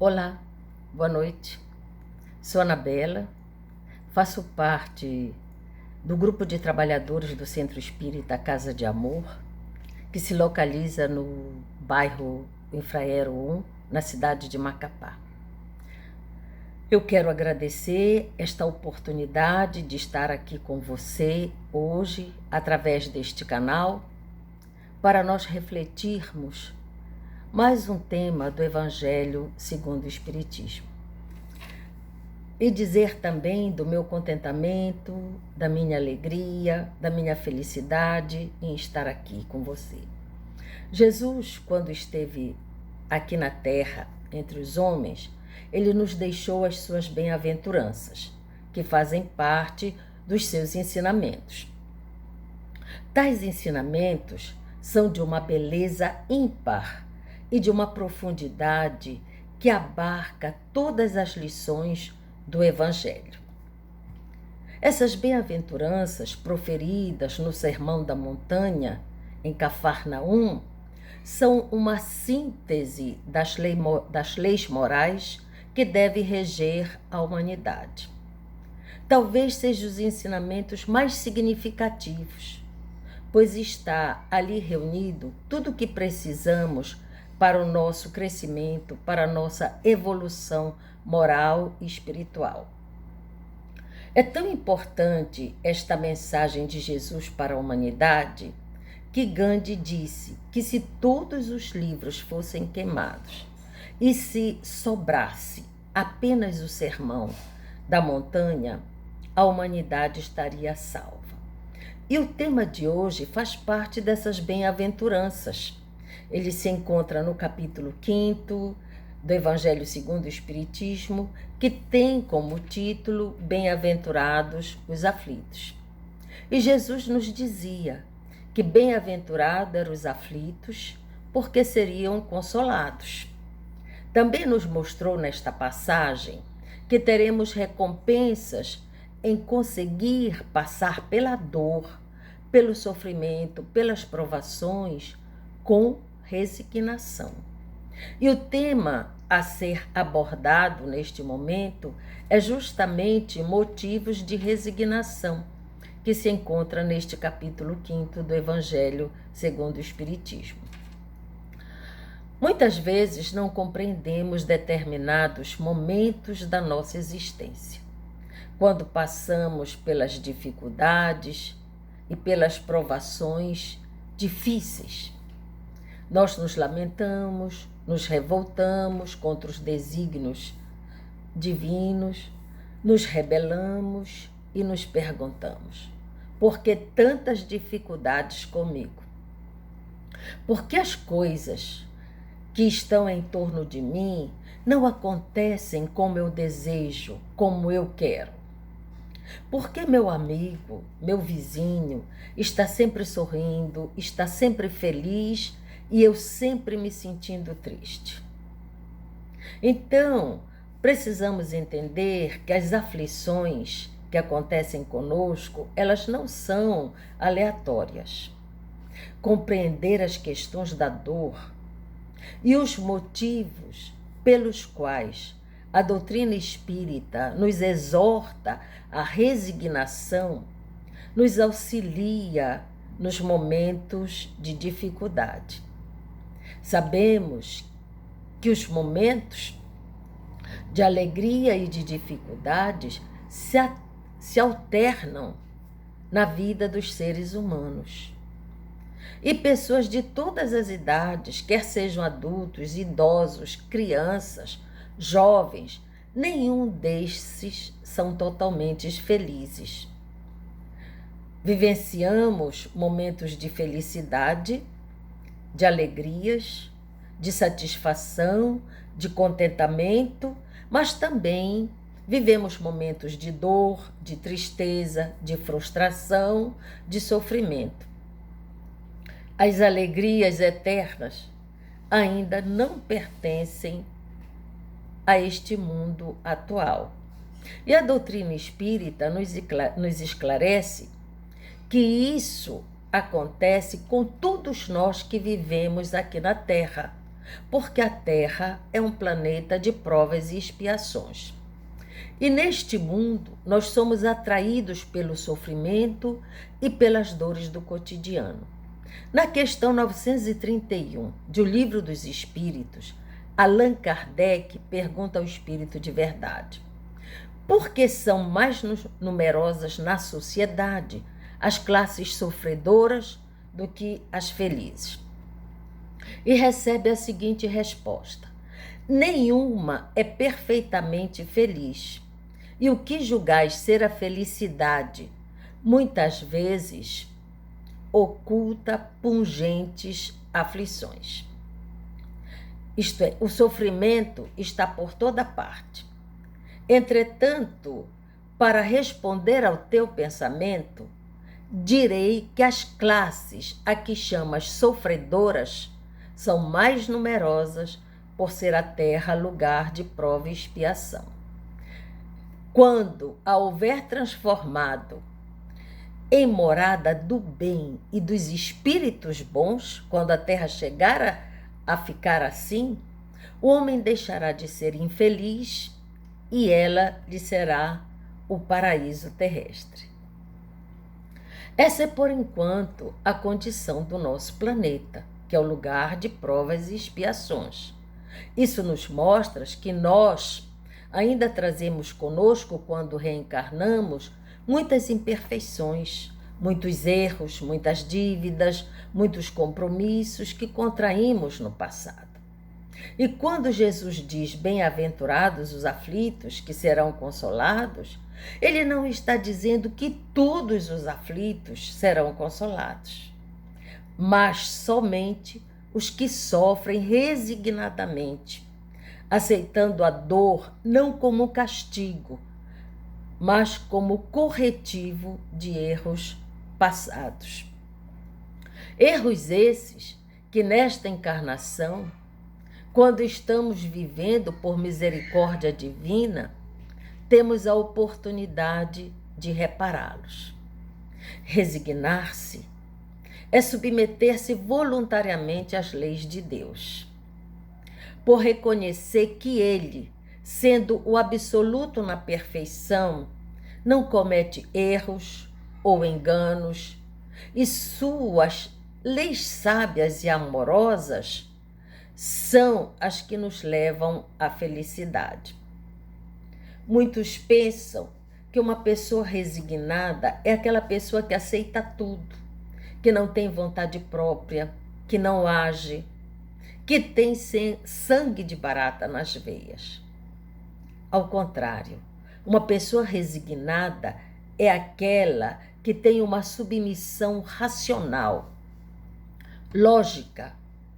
Olá, boa noite. Sou Anabela, faço parte do grupo de trabalhadores do Centro Espírita Casa de Amor, que se localiza no bairro Infraero 1, na cidade de Macapá. Eu quero agradecer esta oportunidade de estar aqui com você hoje, através deste canal, para nós refletirmos mais um tema do Evangelho segundo o Espiritismo. E dizer também do meu contentamento, da minha alegria, da minha felicidade em estar aqui com você. Jesus, quando esteve aqui na terra, entre os homens, ele nos deixou as suas bem-aventuranças, que fazem parte dos seus ensinamentos. Tais ensinamentos são de uma beleza ímpar e de uma profundidade que abarca todas as lições do Evangelho. Essas bem-aventuranças proferidas no Sermão da Montanha, em Cafarnaum, são uma síntese das leis morais que devem reger a humanidade. Talvez sejam os ensinamentos mais significativos, pois está ali reunido tudo o que precisamos para o nosso crescimento, para a nossa evolução moral e espiritual. É tão importante esta mensagem de Jesus para a humanidade que Gandhi disse que se todos os livros fossem queimados e se sobrasse apenas o Sermão da Montanha, a humanidade estaria salva. E o tema de hoje faz parte dessas bem-aventuranças. Ele se encontra no capítulo 5º do Evangelho segundo o Espiritismo, que tem como título Bem-aventurados os aflitos. E Jesus nos dizia que bem-aventurados eram os aflitos, porque seriam consolados. Também nos mostrou nesta passagem que teremos recompensas em conseguir passar pela dor, pelo sofrimento, pelas provações, com resignação. E o tema a ser abordado neste momento é justamente motivos de resignação, que se encontra neste capítulo 5º do Evangelho segundo o Espiritismo. Muitas vezes não compreendemos determinados momentos da nossa existência. Quando passamos pelas dificuldades e pelas provações difíceis, nós nos lamentamos, nos revoltamos contra os desígnios divinos, nos rebelamos e nos perguntamos: por que tantas dificuldades comigo? Por que as coisas que estão em torno de mim não acontecem como eu desejo, como eu quero? Por que meu amigo, meu vizinho, está sempre sorrindo, está sempre feliz e eu sempre me sentindo triste? Então, precisamos entender que as aflições que acontecem conosco, elas não são aleatórias. Compreender as questões da dor e os motivos pelos quais a doutrina espírita nos exorta à resignação, nos auxilia nos momentos de dificuldade. Sabemos que os momentos de alegria e de dificuldades se alternam na vida dos seres humanos. E pessoas de todas as idades, quer sejam adultos, idosos, crianças, jovens, nenhum desses são totalmente felizes. Vivenciamos momentos de felicidade, de alegrias, de satisfação, de contentamento, mas também vivemos momentos de dor, de tristeza, de frustração, de sofrimento. As alegrias eternas ainda não pertencem a este mundo atual. E a doutrina espírita nos esclarece que isso acontece com todos nós que vivemos aqui na Terra, porque a Terra é um planeta de provas e expiações. E neste mundo, nós somos atraídos pelo sofrimento e pelas dores do cotidiano. Na questão 931 de O Livro dos Espíritos, Allan Kardec pergunta ao Espírito de Verdade: por que são mais numerosas na sociedade as classes sofredoras do que as felizes? E recebe a seguinte resposta: nenhuma é perfeitamente feliz. E o que julgais ser a felicidade, muitas vezes oculta pungentes aflições. Isto é, o sofrimento está por toda parte. Entretanto, para responder ao teu pensamento, direi que as classes a que chamas sofredoras são mais numerosas por ser a terra lugar de prova e expiação. Quando a houver transformado em morada do bem e dos espíritos bons, quando a terra chegar a ficar assim, o homem deixará de ser infeliz e ela lhe será o paraíso terrestre. Essa é, por enquanto, a condição do nosso planeta, que é o lugar de provas e expiações. Isso nos mostra que nós ainda trazemos conosco, quando reencarnamos, muitas imperfeições, muitos erros, muitas dívidas, muitos compromissos que contraímos no passado. E quando Jesus diz: bem-aventurados os aflitos, que serão consolados, ele não está dizendo que todos os aflitos serão consolados, mas somente os que sofrem resignadamente, aceitando a dor não como castigo, mas como corretivo de erros passados. Erros esses que nesta encarnação, quando estamos vivendo por misericórdia divina, temos a oportunidade de repará-los. Resignar-se é submeter-se voluntariamente às leis de Deus, por reconhecer que Ele, sendo o absoluto na perfeição, não comete erros ou enganos, e suas leis sábias e amorosas são as que nos levam à felicidade. Muitos pensam que uma pessoa resignada é aquela pessoa que aceita tudo, que não tem vontade própria, que não age, que tem sangue de barata nas veias. Ao contrário, uma pessoa resignada é aquela que tem uma submissão racional, lógica,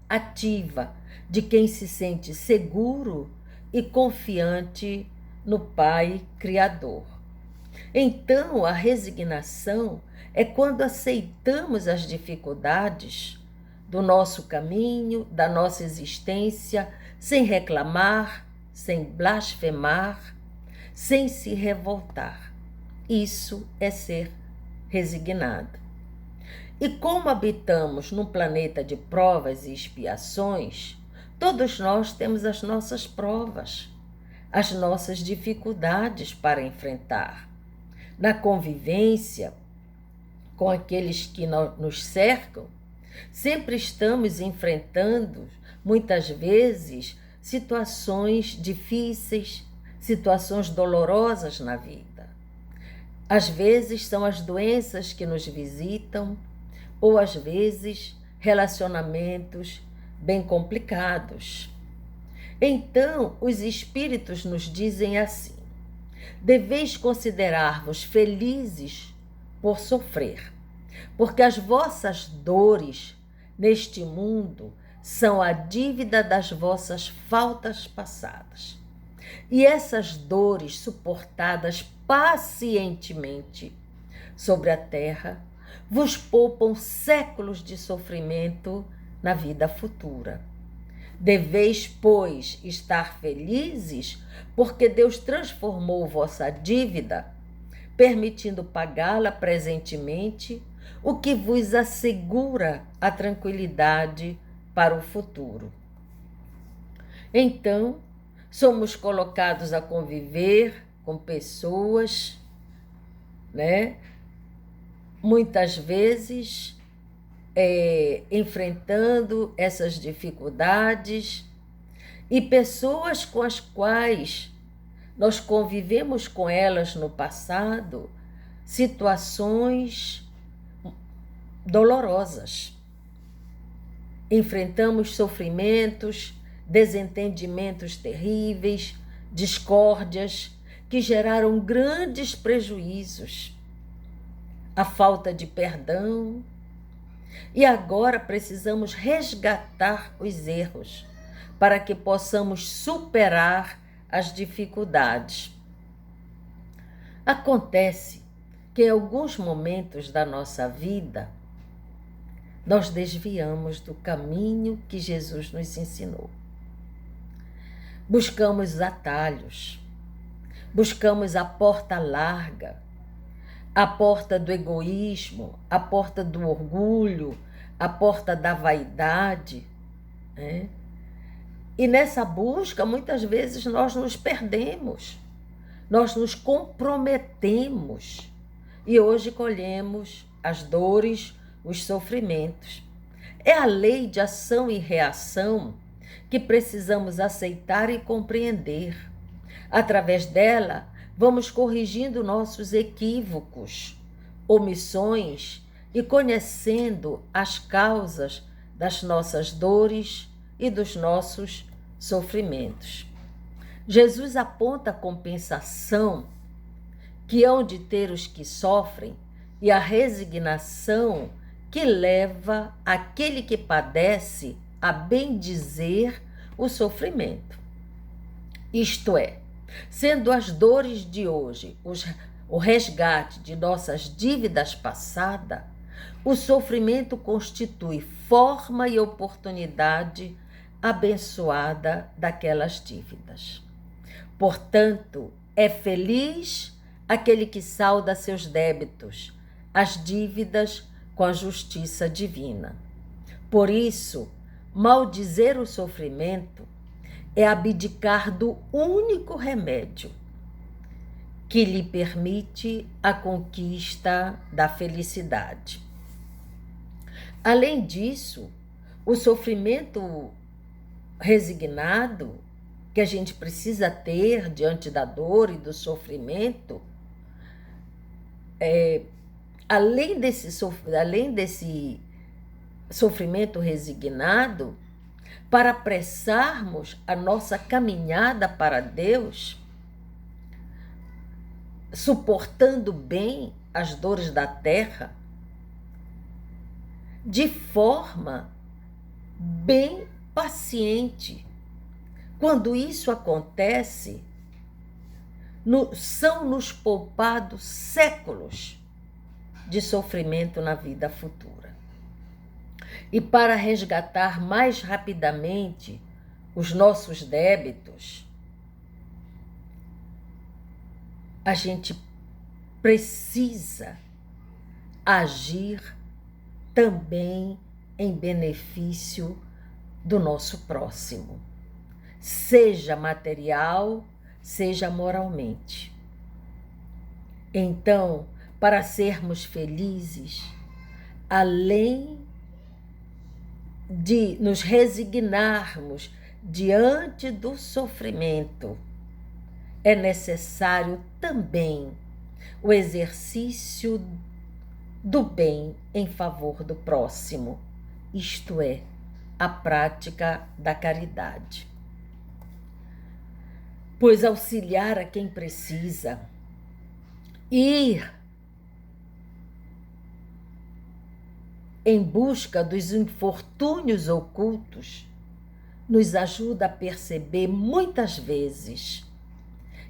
ativa, de quem se sente seguro e confiante no Pai Criador. Então, a resignação é quando aceitamos as dificuldades do nosso caminho, da nossa existência, sem reclamar, sem blasfemar, sem se revoltar. Isso é ser resignado. E como habitamos num planeta de provas e expiações, todos nós temos as nossas provas, as nossas dificuldades para enfrentar. Na convivência com aqueles que nos cercam, sempre estamos enfrentando, muitas vezes, situações difíceis, situações dolorosas na vida. Às vezes são as doenças que nos visitam, ou às vezes relacionamentos bem complicados. Então, os espíritos nos dizem assim: deveis considerar-vos felizes por sofrer, porque as vossas dores neste mundo são a dívida das vossas faltas passadas. E essas dores suportadas pacientemente sobre a terra vos poupam séculos de sofrimento na vida futura. Deveis, pois, estar felizes, porque Deus transformou vossa dívida, permitindo pagá-la presentemente, o que vos assegura a tranquilidade para o futuro. Então, somos colocados a conviver com pessoas, né? Muitas vezes enfrentando essas dificuldades, e pessoas com as quais nós convivemos com elas no passado, situações dolorosas. Enfrentamos sofrimentos, desentendimentos terríveis, discórdias que geraram grandes prejuízos, a falta de perdão. E agora precisamos resgatar os erros para que possamos superar as dificuldades. Acontece que em alguns momentos da nossa vida nós desviamos do caminho que Jesus nos ensinou. Buscamos atalhos, buscamos a porta larga, a porta do egoísmo, a porta do orgulho, a porta da vaidade, né? E nessa busca, muitas vezes, nós nos perdemos, nós nos comprometemos e hoje colhemos as dores, os sofrimentos. É a lei de ação e reação que precisamos aceitar e compreender. Através dela, vamos corrigindo nossos equívocos, omissões e conhecendo as causas das nossas dores e dos nossos sofrimentos. Jesus aponta a compensação que hão de ter os que sofrem e a resignação que leva aquele que padece a bendizer o sofrimento. Isto é, sendo as dores de hoje o resgate de nossas dívidas passadas, o sofrimento constitui forma e oportunidade abençoada daquelas dívidas. Portanto, é feliz aquele que salda seus débitos, as dívidas com a justiça divina. Por isso, maldizer o sofrimento é abdicar do único remédio que lhe permite a conquista da felicidade. Além disso, o sofrimento resignado que a gente precisa ter diante da dor e do sofrimento, além desse sofrimento resignado, para apressarmos a nossa caminhada para Deus, suportando bem as dores da terra, de forma bem paciente. Quando isso acontece, são-nos poupados séculos de sofrimento na vida futura. E para resgatar mais rapidamente os nossos débitos, a gente precisa agir também em benefício do nosso próximo, seja material, seja moralmente. Então, para sermos felizes, além de nos resignarmos diante do sofrimento, é necessário também o exercício do bem em favor do próximo, isto é, a prática da caridade. Pois auxiliar a quem precisa, ir em busca dos infortúnios ocultos, nos ajuda a perceber muitas vezes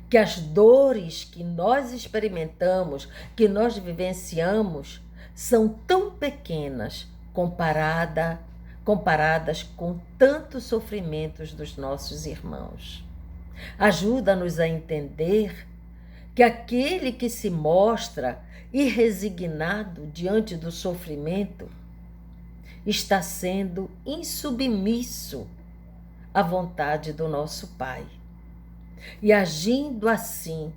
que as dores que nós experimentamos, que nós vivenciamos, são tão pequenas comparadas com tantos sofrimentos dos nossos irmãos. Ajuda-nos a entender que aquele que se mostra irresignado diante do sofrimento está sendo insubmisso a vontade do nosso Pai. E agindo assim,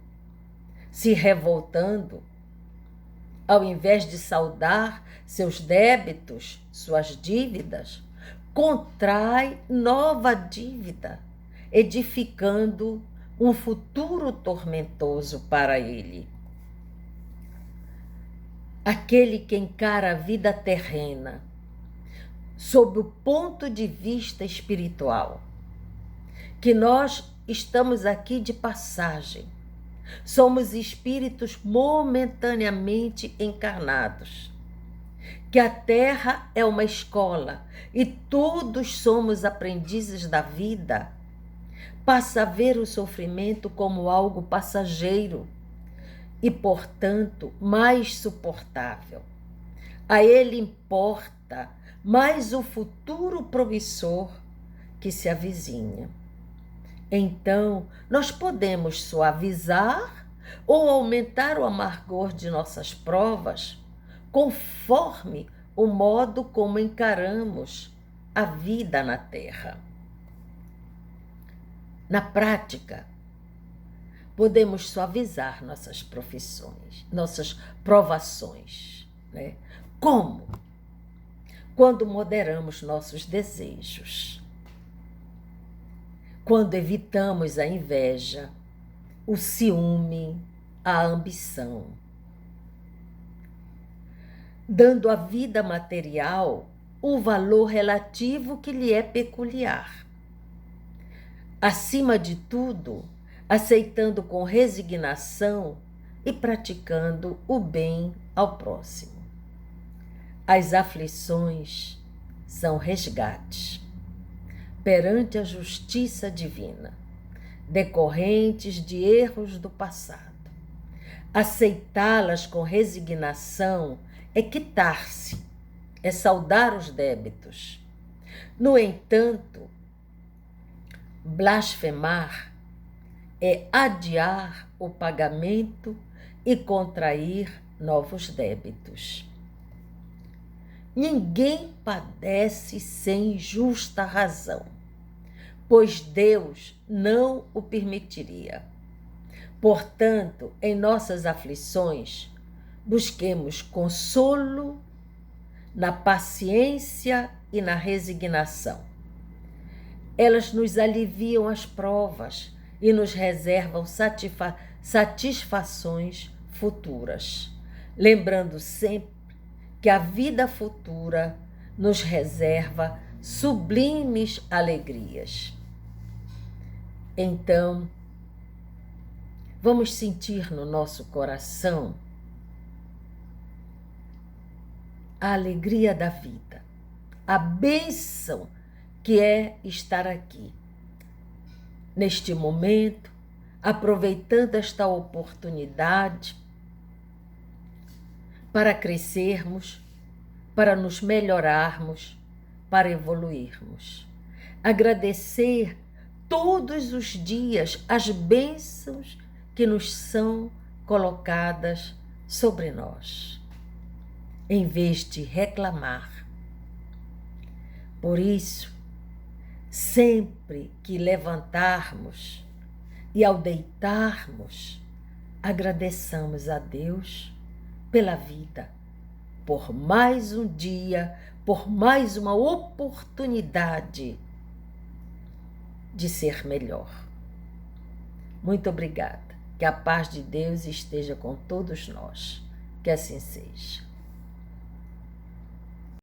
se revoltando, ao invés de saldar seus débitos, suas dívidas, contrai nova dívida, edificando um futuro tormentoso para ele. Aquele que encara a vida terrena sob o ponto de vista espiritual, que nós estamos aqui de passagem, somos espíritos momentaneamente encarnados, que a Terra é uma escola e todos somos aprendizes da vida, passa a ver o sofrimento como algo passageiro e, portanto, mais suportável. A ele importa mais o futuro promissor que se avizinha. Então, nós podemos suavizar ou aumentar o amargor de nossas provas conforme o modo como encaramos a vida na Terra. Na prática, podemos suavizar nossas profissões, nossas provações, né? Como? Quando moderamos nossos desejos, quando evitamos a inveja, o ciúme, a ambição, dando à vida material o valor relativo que lhe é peculiar. Acima de tudo, aceitando com resignação e praticando o bem ao próximo. As aflições são resgates perante a justiça divina, decorrentes de erros do passado. Aceitá-las com resignação é quitar-se, é saldar os débitos. No entanto, blasfemar é adiar o pagamento e contrair novos débitos. Ninguém padece sem justa razão, pois Deus não o permitiria. Portanto, em nossas aflições, busquemos consolo na paciência e na resignação. Elas nos aliviam as provas e nos reservam satisfações futuras, lembrando sempre que a vida futura nos reserva sublimes alegrias. Então, vamos sentir no nosso coração a alegria da vida, a bênção que é estar aqui, neste momento, aproveitando esta oportunidade para crescermos, para nos melhorarmos, para evoluirmos. Agradecer todos os dias as bênçãos que nos são colocadas sobre nós, em vez de reclamar. Por isso, sempre que levantarmos e ao deitarmos, agradeçamos a Deus pela vida, por mais um dia, por mais uma oportunidade de ser melhor. Muito obrigada. Que a paz de Deus esteja com todos nós. Que assim seja.